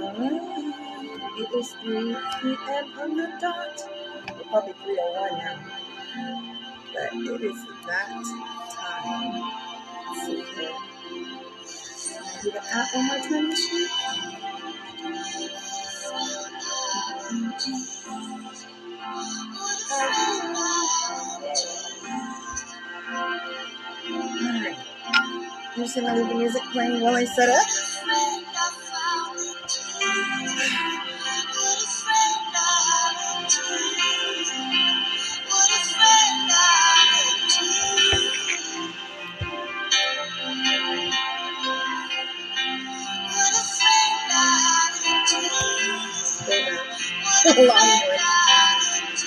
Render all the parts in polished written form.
It is 3 p.m. on the dot. We're probably 3:01 now. But it is that time. Let's see here. Do the app one more time this week. Alright. I'm just going to leave the music playing while I set up.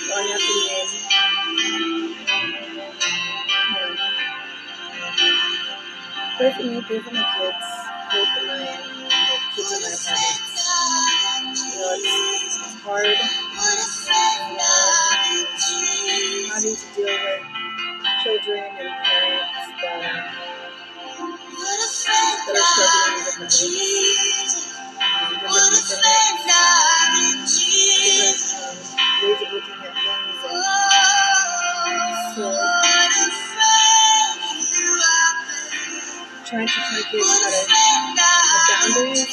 Long afternoon. Pray for me, pray for my kids, pray for my kids and my parents. It's hard having to deal with children and parents that are struggling in different ways. Different ways of looking at things. So, trying to teach my kids how to have boundaries.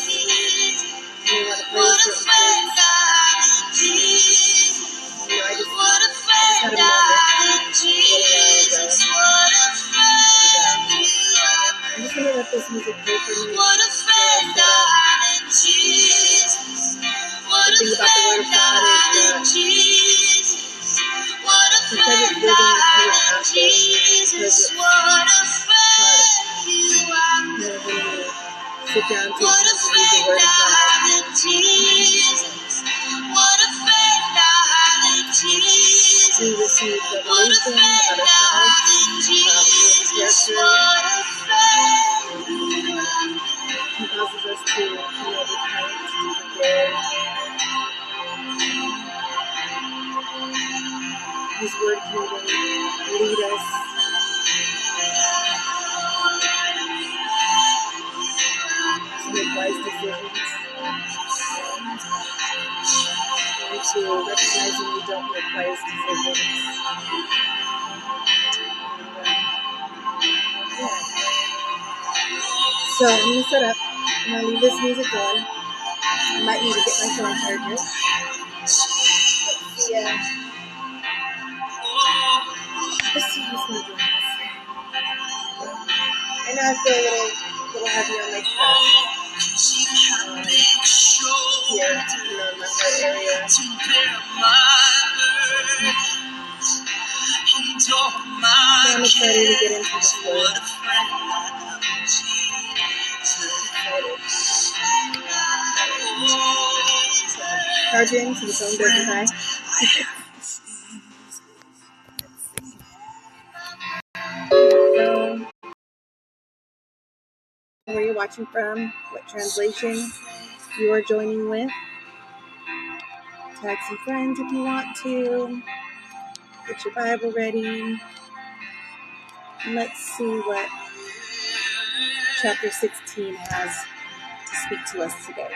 They want to play with certain things. I just had a moment a little while ago. I'm just going to let this music play for me. The thing about the Word of God is that because it's living, it's active, because it's sit down to read the Word of God. We receive revelation about ourselves, about His character. He causes us to repent, to forgive. His Word can even lead us to make wise decisions, and to recognize when we don't make wise decisions. So I'm going to set up. I'm going to leave this music going. I might need to get my phone charger. Let's see who's going to join us. I know I feel a little heavy on my chest. Here, in my heart area. So I'm excited to get into this word. Charging so the phone doesn't die. Where you're watching from, what translation you are joining with. Tag some friends if you want to. Get your Bible ready. And let's see what chapter 16 has to speak to us today.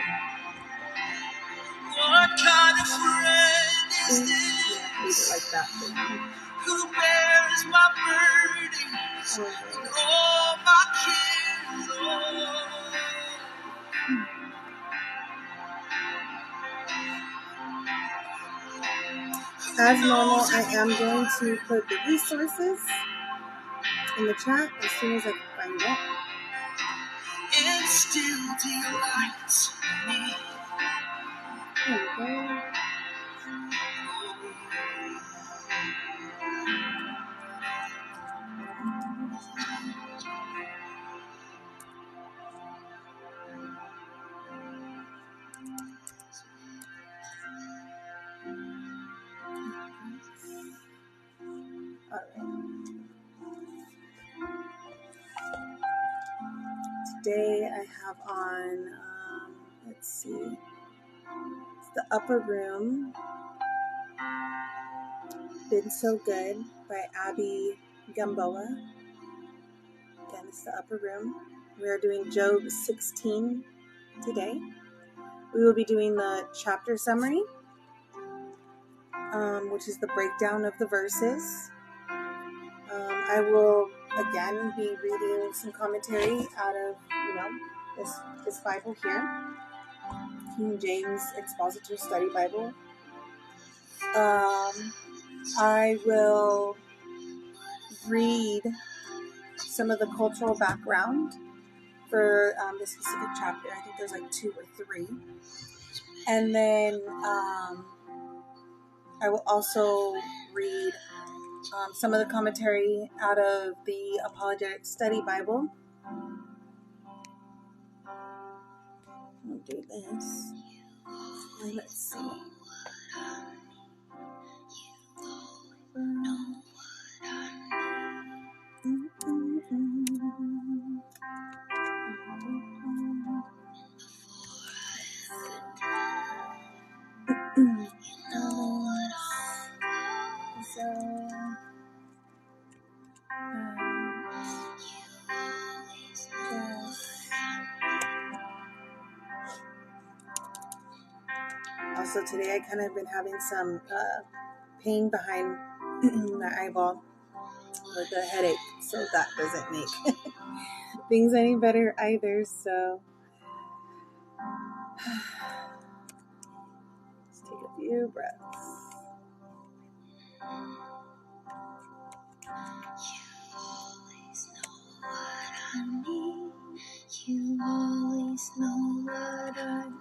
What kind of friend is this? Leave it like that. Who bears my burdens and all my cares, As normal, I am going to put the resources in the chat as soon as I can find it. It still delights me. There we go. Today I have on, let's see, it's The Upper Room, Been So Good by Abby Gamboa. Again, it's The Upper Room. We are doing Job 16 today. We will be doing the chapter summary, which is the breakdown of the verses. I will again be reading some commentary out of, this Bible here, King James Expositor Study Bible. I will read some of the cultural background for the specific chapter. I think there's like 2 or 3. And then I will also read some of the commentary out of the Apologetic Study Bible. I'll do this. Let's see. Also today I kind of been having some pain behind my eyeball with a headache, so that doesn't make things any better either. So let's take a few breaths. You always know what I need.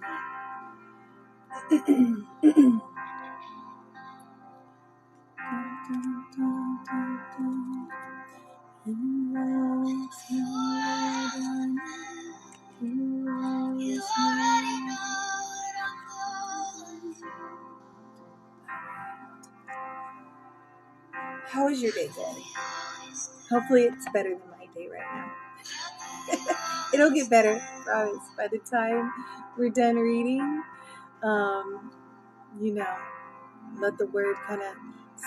How is your day going? Hopefully it's better than my day right now. It'll get better, I promise. By the time we're done reading, let the word kind of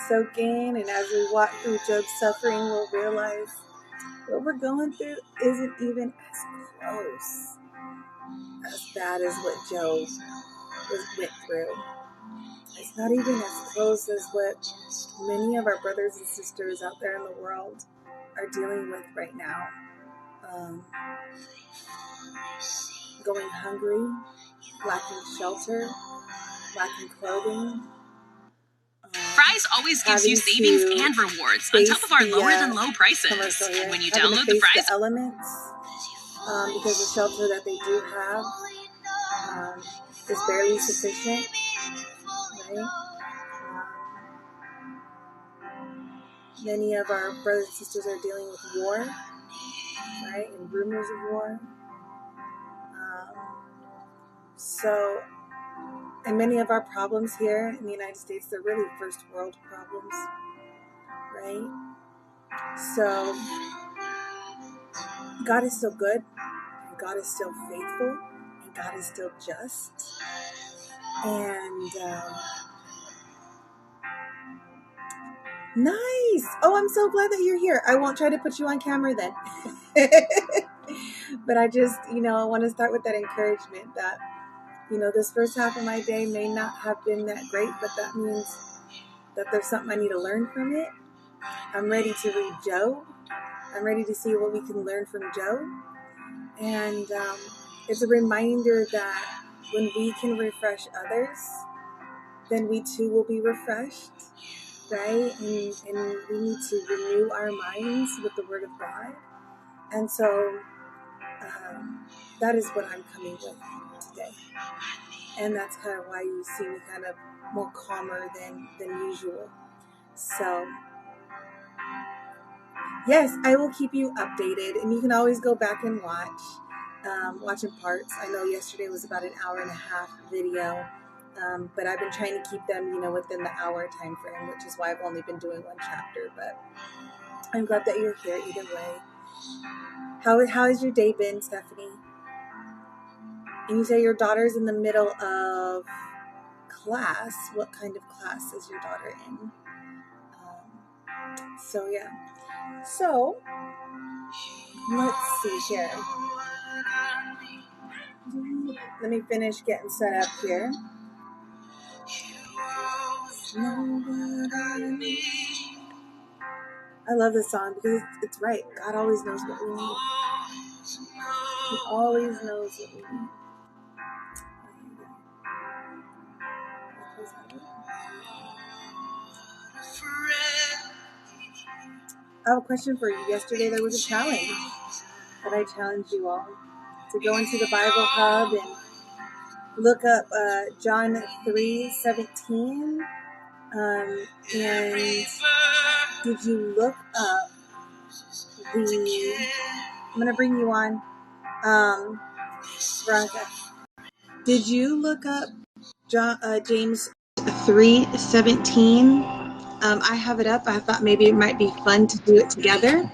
soak in, and as we walk through Job's suffering, we'll realize what we're going through isn't even as close as bad as what Job went through. It's not even as close as what many of our brothers and sisters out there in the world are dealing with right now. Going hungry, lacking shelter, lacking clothing. Fry's always gives you savings and rewards on top of our lower than low prices. And when you download the Fry's elements, because the shelter that they do have is barely sufficient, right? Many of our brothers and sisters are dealing with war, right, and rumors of war. And many of our problems here in the United States, they're really first world problems, right? So God is still good, and God is still faithful, and God is still just. And nice. Oh, I'm so glad that you're here. I won't try to put you on camera then. But I just, I want to start with that encouragement that, this first half of my day may not have been that great, but that means that there's something I need to learn from it. I'm ready to read Job. I'm ready to see what we can learn from Job. And it's a reminder that when we can refresh others, then we too will be refreshed, right? And we need to renew our minds with the Word of God. And so that is what I'm coming with today. And that's kind of why you see me kind of more calmer than usual. So, yes, I will keep you updated. And you can always go back and watch in parts. I know yesterday was about an hour and a half video. But I've been trying to keep them, within the hour time frame, which is why I've only been doing one chapter. But I'm glad that you're here either way. How has your day been, Stephanie? And you say your daughter's in the middle of class. What kind of class is your daughter in? So let's see here. Let me finish getting set up here. I love this song because it's right. God always knows what we need. He always knows what we need. I have a question for you. Yesterday there was a challenge that I challenged you all to go into the Bible Hub and look up John 3:17. And did you look up I'm going to bring you on, Veronica. Did you look up James 3:17? I have it up. I thought maybe it might be fun to do it together.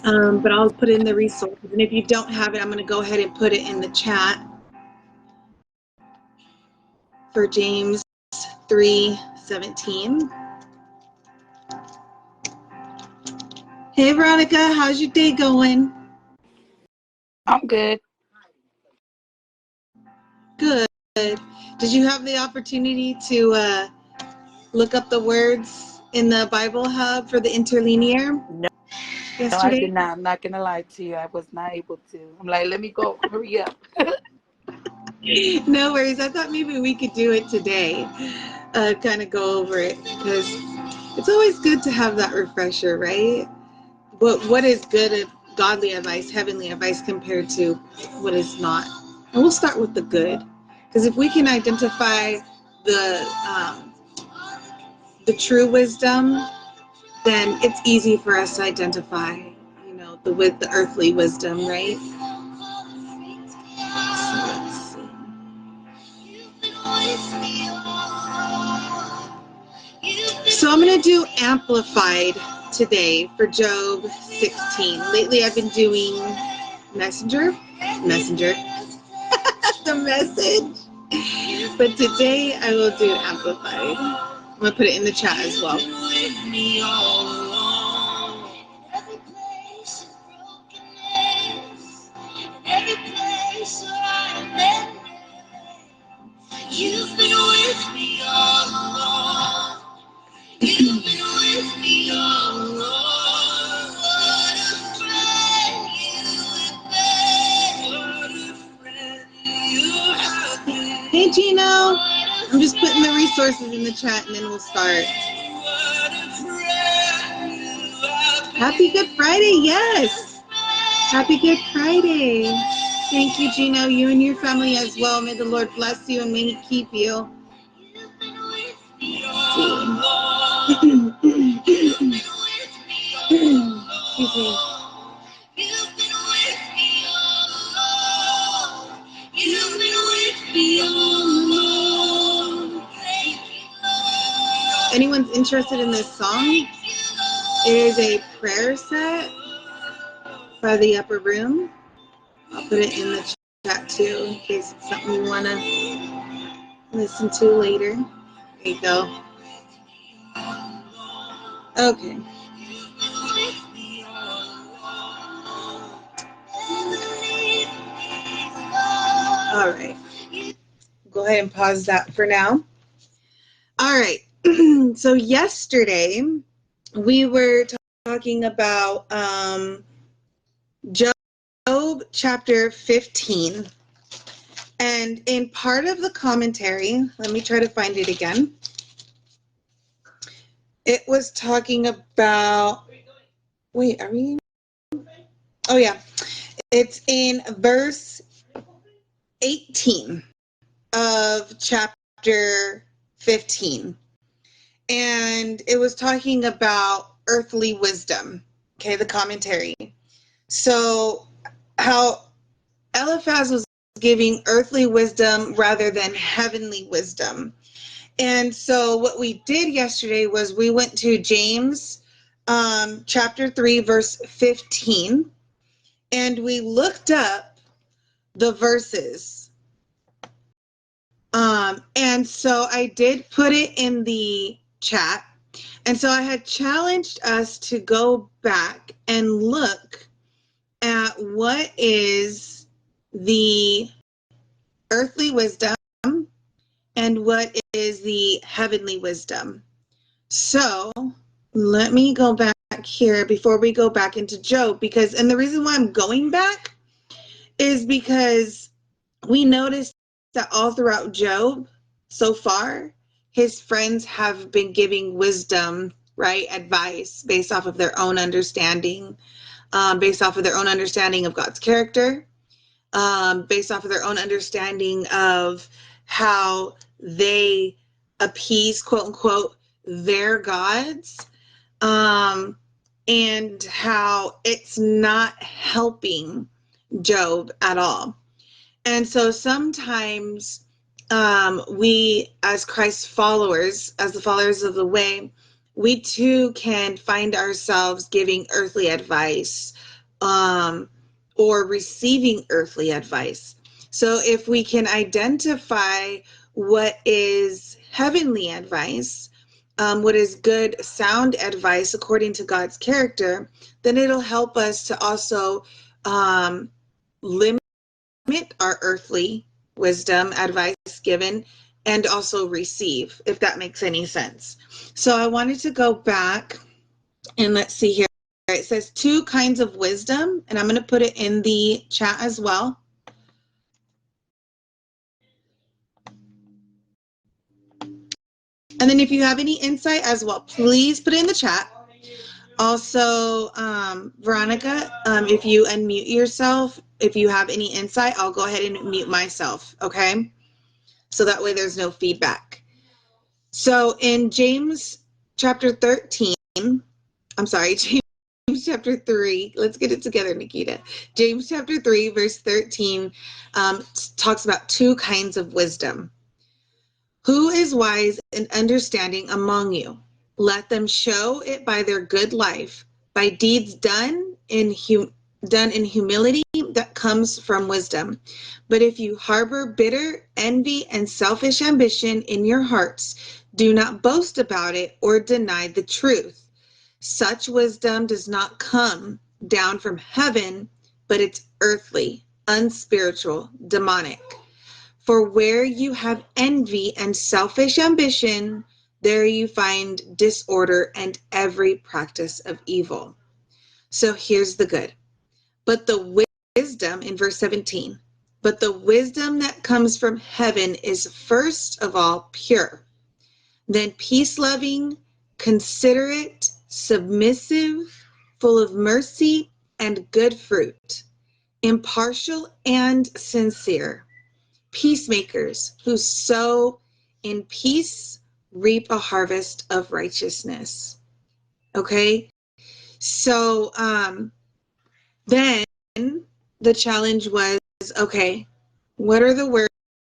But I'll put in the resources. And if you don't have it, I'm going to go ahead and put it in the chat for James 3:17. Hey, Veronica, how's your day going? I'm good. Good. Did you have the opportunity to look up the words in the Bible Hub for the interlinear? No, yesterday? I did not. I'm not going to lie to you. I was not able to. I'm like, let me go. Hurry up. No worries. I thought maybe we could do it today. Kind of go over it because it's always good to have that refresher, right? But what is good, godly advice, heavenly advice compared to what is not? And we'll start with the good, because if we can identify the true wisdom, then it's easy for us to identify, the earthly wisdom, right? So let's see. So I'm going to do amplified today for Job 16. Lately I've been doing messenger, the message. But today I will do amplified. I'm going to put it in the chat as well. You've been with me all along. You've been with me all along. What a friend you've been. What a friend you have been. Hey, Gino. I'm just putting the resources in the chat and then we'll start. Happy Good Friday. Yes. Happy Good Friday. Thank you, Gino. You and your family as well. May the Lord bless you and may He keep you. Excuse me. Anyone's interested in this song? It is a prayer set by the Upper Room. I'll put it in the chat too in case it's something you want to listen to later. There you go. Okay. All right. Go ahead and pause that for now. All right. So yesterday we were talking about Job chapter 15. And in part of the commentary, let me try to find it again. It was talking about, wait, are we? Oh, yeah. It's in verse 18 of chapter 15. And it was talking about earthly wisdom, okay, the commentary. So how Eliphaz was giving earthly wisdom rather than heavenly wisdom. And so what we did yesterday was we went to James chapter 3, verse 15, and we looked up the verses. And so I did put it in the chat. And so I had challenged us to go back and look at what is the earthly wisdom and what is the heavenly wisdom. So let me go back here before we go back into Job, and the reason why I'm going back is because we noticed that all throughout Job so far, his friends have been giving wisdom, right? Advice based off of their own understanding, based off of their own understanding of God's character, based off of their own understanding of how they appease, quote unquote, their gods, and how it's not helping Job at all. And so sometimes we, as Christ's followers, as the followers of the way, we too can find ourselves giving earthly advice, or receiving earthly advice. So if we can identify what is heavenly advice, what is good, sound advice according to God's character, then it'll help us to also limit our earthly wisdom, advice given, and also receive, if that makes any sense. So I wanted to go back and let's see here. It says 2 kinds of wisdom, and I'm going to put it in the chat as well. And then if you have any insight as well, please put it in the chat. Also, Veronica, if you unmute yourself, if you have any insight, I'll go ahead and mute myself, okay? So that way there's no feedback. So in James chapter 13, I'm sorry, James chapter 3, let's get it together, Nikita. James chapter 3, verse 13 talks about 2 kinds of wisdom. Who is wise and understanding among you? Let them show it by their good life, by deeds done in humility that comes from wisdom. But if you harbor bitter envy and selfish ambition in your hearts, do not boast about it or deny the truth. Such wisdom does not come down from heaven, but it's earthly, unspiritual, demonic. For where you have envy and selfish ambition, there you find disorder and every practice of evil. So here's the good. But the wisdom, in verse 17, but the wisdom that comes from heaven is first of all pure, then peace-loving, considerate, submissive, full of mercy and good fruit, impartial and sincere. Peacemakers who sow in peace reap a harvest of righteousness. Okay, so then the challenge was, okay, what are the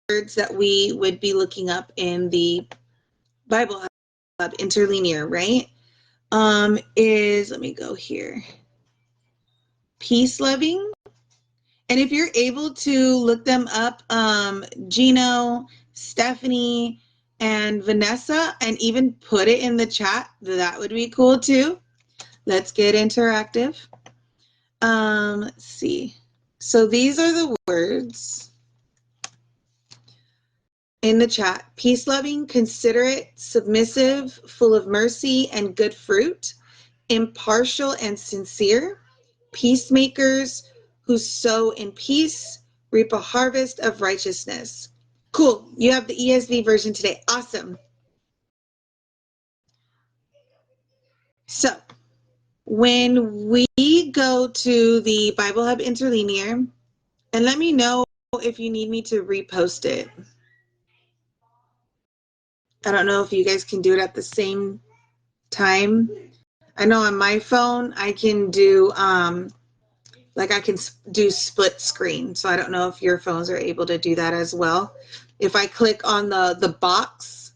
words that we would be looking up in the Bible Hub interlinear, right? Let me go here. Peace loving. And if you're able to look them up, Gino, Stephanie, and Vanessa, and even put it in the chat, that would be cool too. Let's get interactive. Let's see. So these are the words in the chat. Peace-loving, considerate, submissive, full of mercy and good fruit, impartial and sincere, peacemakers who sow in peace, reap a harvest of righteousness. Cool. You have the ESV version today. Awesome. So when we go to the Bible Hub interlinear, and let me know if you need me to repost it. I don't know if you guys can do it at the same time. I know on my phone I can do I can do split screen. So I don't know if your phones are able to do that as well. If I click on the box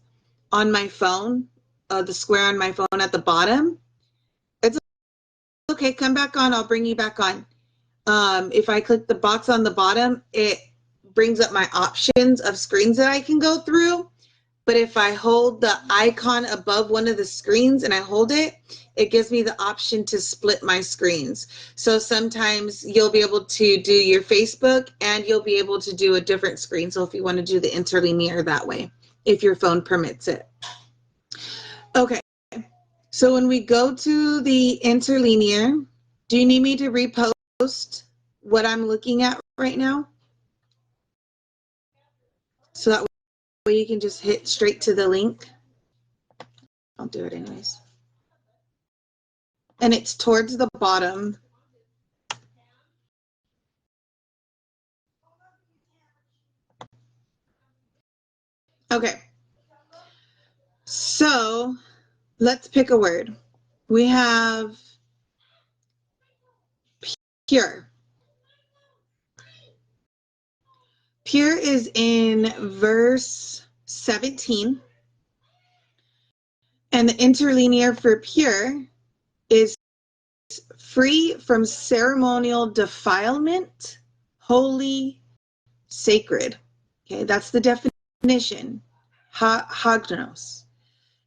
on my phone, the square on my phone at the bottom, it's okay. Come back on. I'll bring you back on. If I click the box on the bottom, it brings up my options of screens that I can go through. But if I hold the icon above one of the screens and I hold it, it gives me the option to split my screens. So sometimes you'll be able to do your Facebook and you'll be able to do a different screen. So if you want to do the interlinear that way, if your phone permits it. Okay. So when we go to the interlinear, do you need me to repost what I'm looking at right now? So that way you can just hit straight to the link. I'll do it anyways. And it's towards the bottom. Okay. So let's pick a word. We have pure. Pure is in verse 17. And the interlinear for pure is free from ceremonial defilement, holy, sacred. Okay, that's the definition. Hagnos.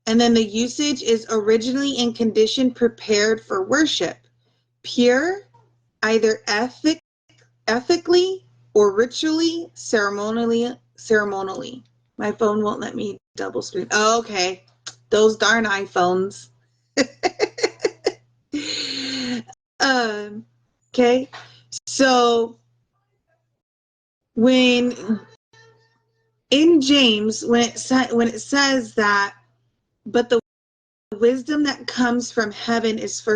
And then the usage is originally in condition prepared for worship. Pure, either ethically or ritually, ceremonially. My phone won't let me double screen. Oh, okay. Those darn iPhones. Okay. So when in James, when it says that, but the wisdom that comes from heaven is first